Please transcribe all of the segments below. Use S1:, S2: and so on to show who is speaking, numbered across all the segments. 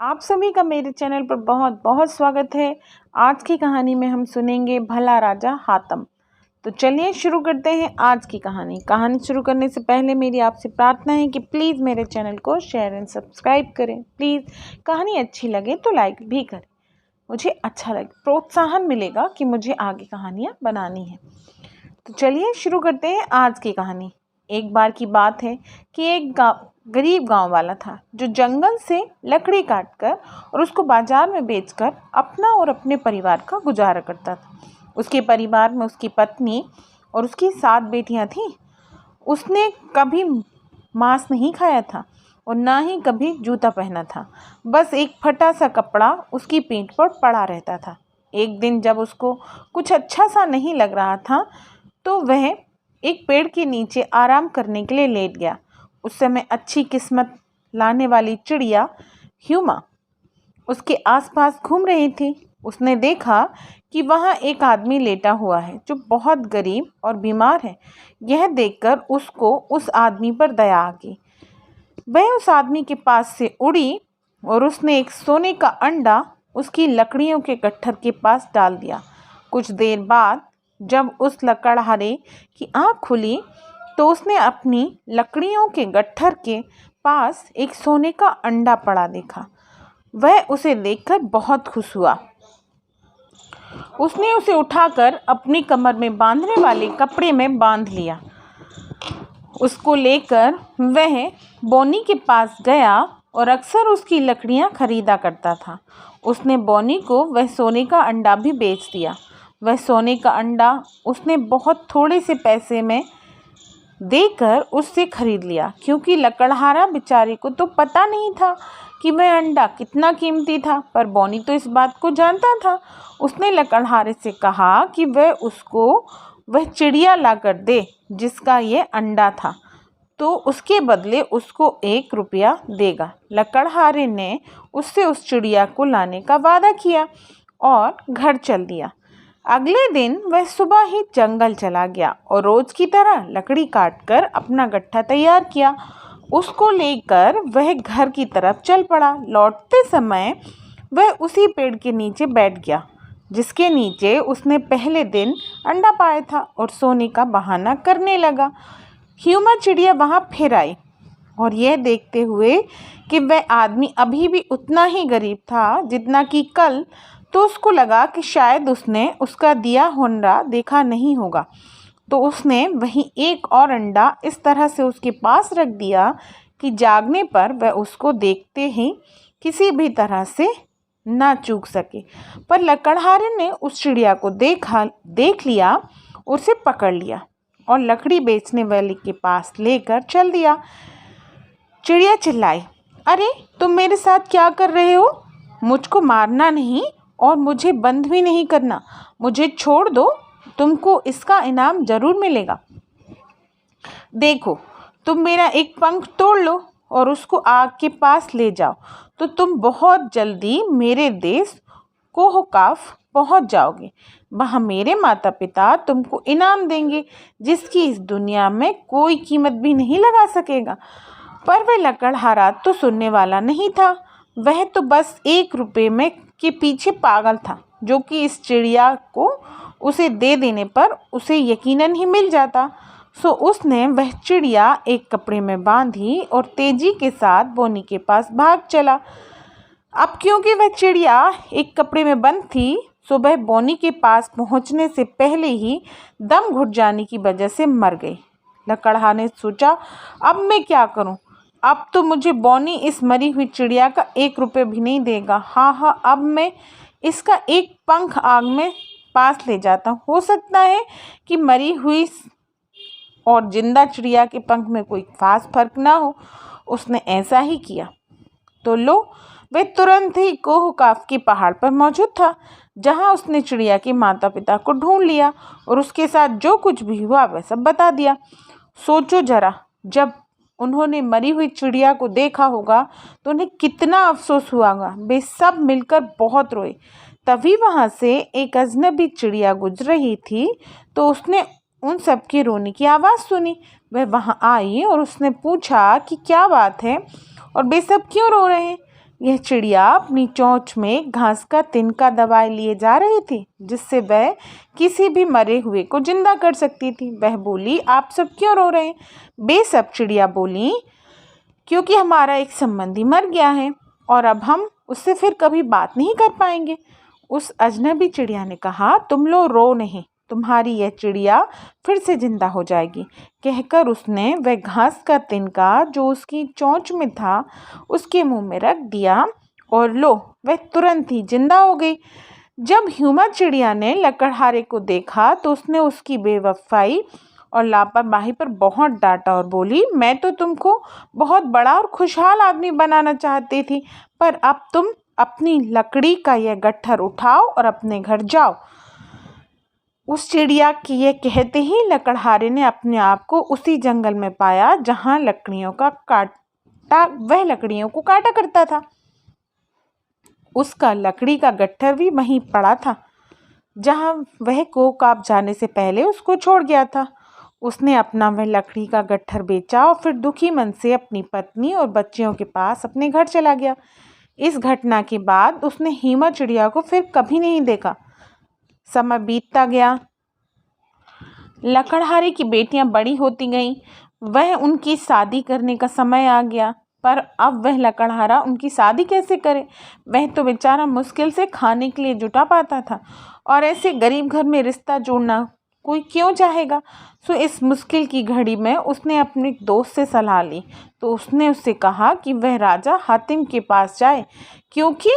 S1: आप सभी का मेरे चैनल पर बहुत बहुत स्वागत है। आज की कहानी में हम सुनेंगे भला राजा हातम। तो चलिए शुरू करते हैं आज की कहानी। कहानी शुरू करने से पहले मेरी आपसे प्रार्थना है कि प्लीज़ मेरे चैनल को शेयर एंड सब्सक्राइब करें। प्लीज़ कहानी अच्छी लगे तो लाइक भी करें, मुझे अच्छा लगे, प्रोत्साहन मिलेगा कि मुझे आगे कहानियाँ बनानी है। तो चलिए शुरू करते हैं आज की कहानी। एक बार की बात है कि एक गरीब गांव वाला था जो जंगल से लकड़ी काटकर और उसको बाजार में बेचकर अपना और अपने परिवार का गुजारा करता था। उसके परिवार में उसकी पत्नी और उसकी 7 बेटियां थीं। उसने कभी मांस नहीं खाया था और ना ही कभी जूता पहना था। बस एक फटा सा कपड़ा उसकी पीठ पर पड़ा रहता था। एक दिन जब उसको कुछ अच्छा सा नहीं लग रहा था तो वह एक पेड़ के नीचे आराम करने के लिए लेट गया। उस समय अच्छी किस्मत लाने वाली चिड़िया ह्यूमा उसके आसपास घूम रही थी। उसने देखा कि वहाँ एक आदमी लेटा हुआ है जो बहुत गरीब और बीमार है। यह देखकर उसको उस आदमी पर दया आ गई। वह उस आदमी के पास से उड़ी और उसने एक सोने का अंडा उसकी लकड़ियों के गट्ठर के पास डाल दिया। कुछ देर बाद जब उस लकड़हारे की आँख खुली तो उसने अपनी लकड़ियों के गट्ठर के पास एक सोने का अंडा पड़ा देखा। वह उसे देखकर बहुत खुश हुआ। उसने उसे उठाकर अपनी कमर में बांधने वाले कपड़े में बांध लिया। उसको लेकर वह बोनी के पास गया और अक्सर उसकी लकड़ियां खरीदा करता था। उसने बोनी को वह सोने का अंडा भी बेच दिया। वह सोने का अंडा उसने बहुत थोड़े से पैसे में देकर उससे खरीद लिया, क्योंकि लकड़हारा बेचारे को तो पता नहीं था कि वह अंडा कितना कीमती था, पर बोनी तो इस बात को जानता था। उसने लकड़हारे से कहा कि वह चिड़िया लाकर दे जिसका ये अंडा था, तो उसके बदले उसको 1 रुपया देगा। लकड़हारे ने उससे उस चिड़िया को लाने का वादा किया और घर चल दिया। अगले दिन वह सुबह ही जंगल चला गया और रोज की तरह लकड़ी काटकर अपना गट्ठा तैयार किया। उसको लेकर वह घर की तरफ चल पड़ा। लौटते समय वह उसी पेड़ के नीचे बैठ गया जिसके नीचे उसने पहले दिन अंडा पाया था और सोने का बहाना करने लगा। ह्यूमा चिड़िया वहाँ फिर आई और यह देखते हुए कि वह आदमी अभी भी उतना ही गरीब था जितना कि कल, तो उसको लगा कि शायद उसने उसका दिया हुनरा देखा नहीं होगा। तो उसने वहीं एक और अंडा इस तरह से उसके पास रख दिया कि जागने पर वह उसको देखते ही किसी भी तरह से ना चूक सके। पर लकड़हारे ने उस चिड़िया को देख लिया, उसे पकड़ लिया और लकड़ी बेचने वाले के पास लेकर चल दिया। चिड़िया चिल्लाई, अरे तुम मेरे साथ क्या कर रहे हो? मुझको मारना नहीं और मुझे बंद भी नहीं करना। मुझे छोड़ दो, तुमको इसका इनाम जरूर मिलेगा। देखो, तुम मेरा एक पंख तोड़ लो और उसको आग के पास ले जाओ तो तुम बहुत जल्दी मेरे देश कोहकाफ पहुंच जाओगे। वहाँ मेरे माता पिता तुमको इनाम देंगे जिसकी इस दुनिया में कोई कीमत भी नहीं लगा सकेगा। पर वह लकड़हारा तो सुनने वाला नहीं था। वह तो बस 1 रुपये में के पीछे पागल था, जो कि इस चिड़िया को उसे दे देने पर उसे यकीनन ही मिल जाता। सो उसने वह चिड़िया एक कपड़े में बांधी और तेजी के साथ बोनी के पास भाग चला। अब क्योंकि वह चिड़िया एक कपड़े में बंद थी, सो वह बोनी के पास पहुंचने से पहले ही दम घुट जाने की वजह से मर गई। लकड़हारे ने सोचा, अब मैं क्या करूं? अब तो मुझे बोनी इस मरी हुई चिड़िया का 1 रुपये भी नहीं देगा। हाँ, अब मैं इसका एक पंख आग में पास ले जाता हूँ। हो सकता है कि मरी हुई और जिंदा चिड़िया के पंख में कोई खास फर्क ना हो। उसने ऐसा ही किया तो वह तुरंत ही कोहकाफ के पहाड़ पर मौजूद था, जहाँ उसने चिड़िया के माता पिता को ढूंढ लिया और उसके साथ जो कुछ भी हुआ वह सब बता दिया। सोचो जरा, जब उन्होंने मरी हुई चिड़िया को देखा होगा तो उन्हें कितना अफसोस हुआ होगा। वे सब मिलकर बहुत रोए। तभी वहाँ से एक अजनबी चिड़िया गुजर रही थी, तो उसने उन सब के रोने की आवाज़ सुनी। वह वहाँ आई और उसने पूछा कि क्या बात है और वे सब क्यों रो रहे हैं। यह चिड़िया अपनी चोंच में घास का तिनका दबाए लिए जा रही थी, जिससे वह किसी भी मरे हुए को जिंदा कर सकती थी। वह बोली, आप सब क्यों रो रहे हैं? बेसब चिड़िया बोली, क्योंकि हमारा एक संबंधी मर गया है और अब हम उससे फिर कभी बात नहीं कर पाएंगे। उस अजनबी चिड़िया ने कहा, तुम लोग रो नहीं, तुम्हारी यह चिड़िया फिर से जिंदा हो जाएगी। कहकर उसने वह घास का तिनका जो उसकी चोंच में था उसके मुंह में रख दिया और लो, वह तुरंत ही जिंदा हो गई। जब ह्यूमा चिड़िया ने लकड़हारे को देखा तो उसने उसकी बेवफाई और लापरवाही पर बहुत डांटा और बोली, मैं तो तुमको बहुत बड़ा और खुशहाल आदमी बनाना चाहती थी, पर अब तुम अपनी लकड़ी का यह गट्ठर उठाओ और अपने घर जाओ। उस चिड़िया की यह कहते ही लकड़हारे ने अपने आप को उसी जंगल में पाया जहां वह लकड़ियों को काटा करता था। उसका लकड़ी का गट्ठर भी वहीं पड़ा था जहां वह कोकाब जाने से पहले उसको छोड़ गया था। उसने अपना वह लकड़ी का गट्ठर बेचा और फिर दुखी मन से अपनी पत्नी और बच्चियों के पास अपने घर चला गया। इस घटना के बाद उसने हीमा चिड़िया को फिर कभी नहीं देखा। समय बीतता गया, लकड़हारे की बेटियां बड़ी होती गईं। वह उनकी शादी करने का समय आ गया, पर अब वह लकड़हारा उनकी शादी कैसे करे? वह तो बेचारा मुश्किल से खाने के लिए जुटा पाता था और ऐसे गरीब घर में रिश्ता जोड़ना कोई क्यों चाहेगा? सो इस मुश्किल की घड़ी में उसने अपने दोस्त से सलाह ली। तो उसने उससे कहा कि वह राजा हातिम के पास जाए, क्योंकि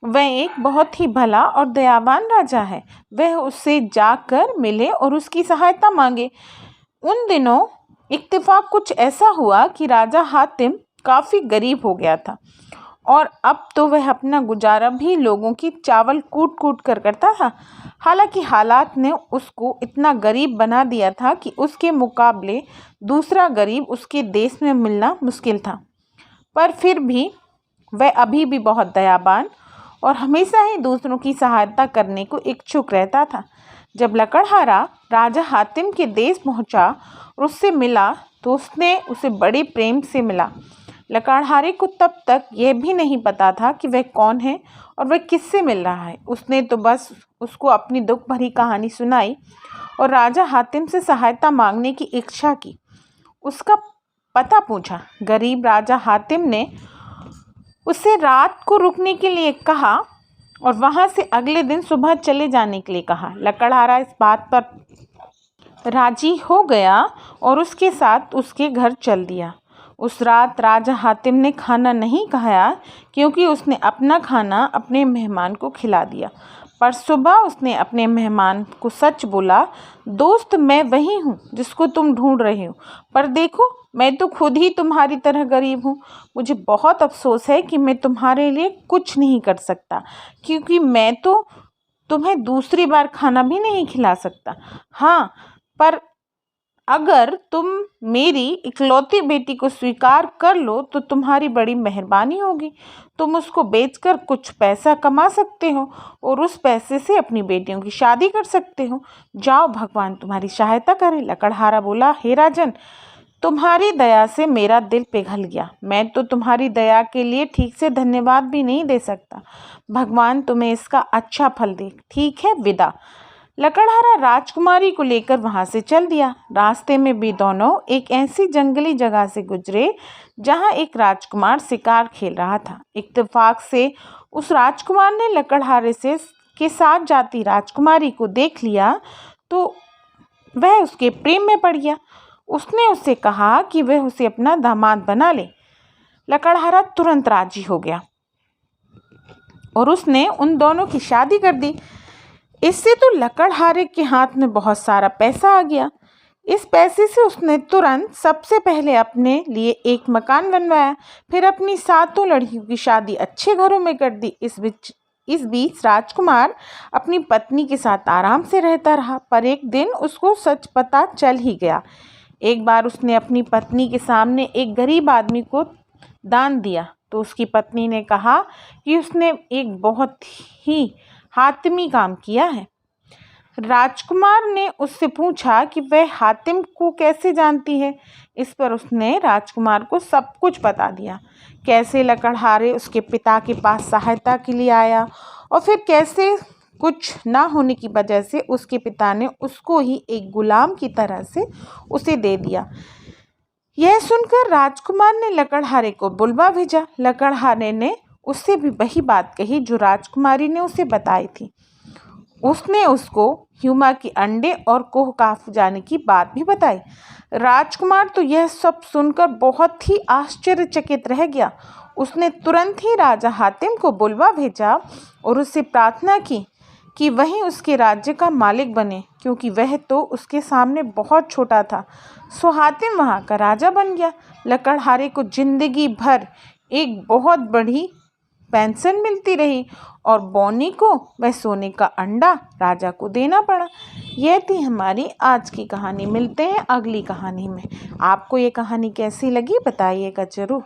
S1: वह एक बहुत ही भला और दयावान राजा है। वह उससे जाकर मिले और उसकी सहायता मांगे। उन दिनों इत्तेफाक कुछ ऐसा हुआ कि राजा हातिम काफ़ी गरीब हो गया था और अब तो वह अपना गुजारा भी लोगों की चावल कूट कूट कर करता था। हालांकि हालात ने उसको इतना गरीब बना दिया था कि उसके मुकाबले दूसरा गरीब उसके देश में मिलना मुश्किल था, पर फिर भी वह अभी भी बहुत दयावान और हमेशा ही दूसरों की सहायता करने को इच्छुक रहता था। जब लकड़हारा राजा हातिम के देश पहुंचा और उससे मिला तो उसने उसे बड़े प्रेम से मिला। लकड़हारे को तब तक यह भी नहीं पता था कि वह कौन है और वह किससे मिल रहा है। उसने तो बस उसको अपनी दुख भरी कहानी सुनाई और राजा हातिम से सहायता मांगने की इच्छा की। उसका पता पूछा। गरीब राजा हातिम ने उससे रात को रुकने के लिए कहा और वहां से अगले दिन सुबह चले जाने के लिए कहा। लकड़हारा इस बात पर राजी हो गया और उसके साथ उसके घर चल दिया। उस रात राजा हातिम ने खाना नहीं खाया, क्योंकि उसने अपना खाना अपने मेहमान को खिला दिया। पर सुबह उसने अपने मेहमान को सच बोला, दोस्त मैं वही हूँ जिसको तुम ढूंढ रहे हो, पर देखो मैं तो खुद ही तुम्हारी तरह गरीब हूँ। मुझे बहुत अफसोस है कि मैं तुम्हारे लिए कुछ नहीं कर सकता, क्योंकि मैं तो तुम्हें दूसरी बार खाना भी नहीं खिला सकता। हाँ, पर अगर तुम मेरी इकलौती बेटी को स्वीकार कर लो तो तुम्हारी बड़ी मेहरबानी होगी। तुम उसको बेचकर कुछ पैसा कमा सकते हो और उस पैसे से अपनी बेटियों की शादी कर सकते हो। जाओ, भगवान तुम्हारी सहायता करे। लकड़हारा बोला, हे राजन, तुम्हारी दया से मेरा दिल पिघल गया। मैं तो तुम्हारी दया के लिए ठीक से धन्यवाद भी नहीं दे सकता। भगवान तुम्हें इसका अच्छा फल दे। ठीक है, विदा। लकड़हारा राजकुमारी को लेकर वहां से चल दिया। रास्ते में भी दोनों एक ऐसी जंगली जगह से गुजरे जहां एक राजकुमार शिकार खेल रहा था। इत्तेफाक से उस राजकुमार ने लकड़हारे से के साथ जाती राजकुमारी को देख लिया तो वह उसके प्रेम में पड़ गया। उसने उससे कहा कि वह उसे अपना दामाद बना ले। लकड़हारा तुरंत राजी हो गया और उसने उन दोनों की शादी कर दी। इससे तो लकड़हारे के हाथ में बहुत सारा पैसा आ गया। इस पैसे से उसने तुरंत सबसे पहले अपने लिए एक मकान बनवाया, फिर अपनी 7 लड़कियों की शादी अच्छे घरों में कर दी। इस बीच राजकुमार अपनी पत्नी के साथ आराम से रहता रहा, पर एक दिन उसको सच पता चल ही गया। एक बार उसने अपनी पत्नी के सामने एक गरीब आदमी को दान दिया तो उसकी पत्नी ने कहा कि उसने एक बहुत ही हातिमी काम किया है। राजकुमार ने उससे पूछा कि वह हातिम को कैसे जानती है। इस पर उसने राजकुमार को सब कुछ बता दिया कैसे लकड़हारे उसके पिता के पास सहायता के लिए आया और फिर कैसे कुछ ना होने की वजह से उसके पिता ने उसको ही एक गुलाम की तरह से उसे दे दिया। यह सुनकर राजकुमार ने लकड़हारे को बुलवा भेजा। लकड़हारे ने उससे भी वही बात कही जो राजकुमारी ने उसे बताई थी। उसने उसको हुमा के अंडे और कोह काफ जाने की बात भी बताई। राजकुमार तो यह सब सुनकर बहुत ही आश्चर्यचकित रह गया। उसने तुरंत ही राजा हातिम को बुलवा भेजा और उससे प्रार्थना की कि वही उसके राज्य का मालिक बने, क्योंकि वह तो उसके सामने बहुत छोटा था। सो हातिम वहाँ का राजा बन गया। लकड़हारे को जिंदगी भर एक बहुत बड़ी पेंशन मिलती रही और बॉनी को वह सोने का अंडा राजा को देना पड़ा। यह थी हमारी आज की कहानी। मिलते हैं अगली कहानी में। आपको ये कहानी कैसी लगी बताइएगा ज़रूर।